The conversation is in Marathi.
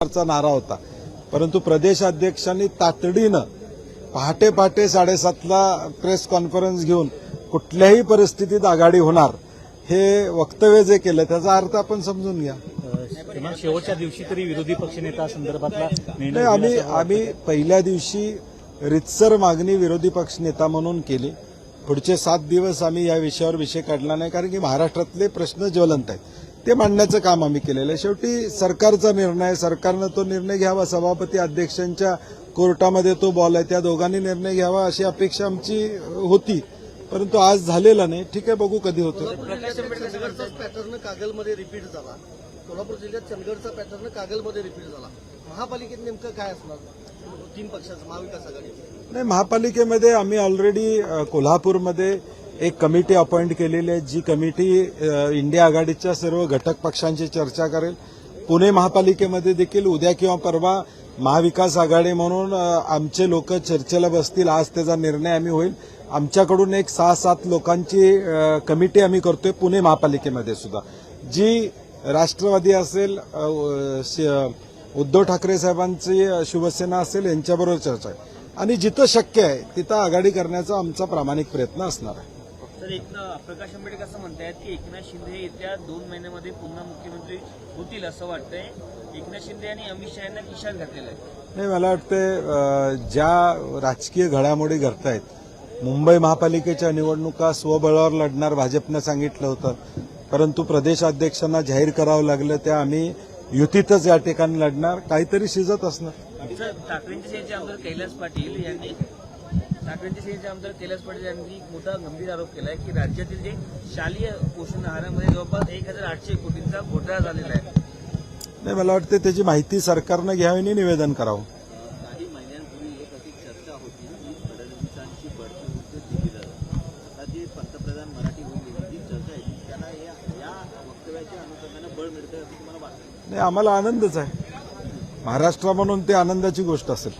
चा नारा होता, परंतु प्रदेशाध्यक्षांनी तातडीनं पहाटे 7:30ला प्रेस कॉन्फरन्स घेऊन कुठल्याही परिस्थितीत आघाडी होणार हे वक्तव्य जे केलं त्याचा अर्थ आपण समजून घ्या. किमान शेवटच्या दिवशी तरी विरोधी पक्षनेता संदर्भातला नाही, आम्ही पहिल्या दिवशी रितसर मागणी विरोधी पक्षनेता म्हणून केली. पुढचे 7 दिवस आम्ही या विषयावर विषय काढला नाही, कारण की महाराष्ट्रातले प्रश्न ज्वलंत आहेत, ते मांडण्याचं काम आम्ही केलेलं आहे. शेवटी सरकारचा निर्णय, सरकारनं तो निर्णय घ्यावा. सभापती अध्यक्षांच्या कोर्टामध्ये तो बॉल आहे, त्या दोघांनी निर्णय घ्यावा अशी अपेक्षा आमची होती, परंतु आज झालेला नाही. ठीक आहे, बघू कधी होतं. प्रकाश आंबेडकरचाच पॅटर्न कागलमध्ये रिपीट झाला. कोल्हापूर जिल्ह्यात चंदगडचा पॅटर्न कागलमध्ये रिपीट झाला. महापालिकेत नेमकं काय असणार 3 पक्षाचं महाविकास आघाडी? नाही, महापालिकेमध्ये आम्ही ऑलरेडी कोल्हापूरमध्ये एक कमिटी अपॉइंट केलेली आहे. जी कमिटी इंडिया आघाडीच्या सर्व घटक पक्षांची चर्चा करेल. पुणे महापालिकेमध्ये देखील उद्या किंवा परवा महाविकास आघाडी म्हणून आमचे लोक चर्चेला बसतील. आज त्याचा निर्णय आम्ही होईल. आमच्याकडून एक 6-7 लोकांची कमिटी आम्ही करतोय पुणे महापालिकेमध्ये सुद्धा, जी राष्ट्रवादी असेल, उद्धव ठाकरे साहेबांची शिवसेना असेल, यांच्याबरोबर चर्चा आहे आणि जिथं शक्य आहे तिथं आघाडी करण्याचा आमचा प्रामाणिक प्रयत्न असणार आहे. तर प्रकाश आंबेडकर असं म्हणतायत की एकनाथ शिंदे येत्या 2 महिन्यामध्ये पुन्हा मुख्यमंत्री होतील असं वाटतंय. एकनाथ शिंदे आणि अमित शहा यांना निशाण घातलेलं आहे. नाही, मला वाटतं ज्या राजकीय घडामोडी घडतायत, मुंबई महापालिकेच्या निवडणुका स्वबळावर लढणार भाजपनं सांगितलं होतं, परंतु प्रदेशाध्यक्षांना जाहीर करावं लागलं. त्या आम्ही युतीतच या ठिकाणी लढणार. काहीतरी शिजत असणार. ठाकरेंचे सेनेचे आमदार कैलास पाटील यांनी मोठा गंभीर आरोप केलाय की राज्यातील जे शालेय पोषण आहारामध्ये जवळपास 1800 कोटींचा घोटाळा झालेला आहे. नाही, मला वाटतं त्याची माहिती सरकारनं घ्यावी आणि निवेदन करावं. काही महिन्यांपूर्वी एक अशी चर्चा होती की फडणवीसांची बढती होते दिली जातात. आता जे पंतप्रधान मराठी होईल जी चर्चा आहे त्यांना या वक्तव्याच्या अनुषंगाने बळ मिळतं असं तुम्हाला वाटतं? नाही, आम्हाला आनंदच आहे. महाराष्ट्र म्हणून ते आनंदाची गोष्ट असेल.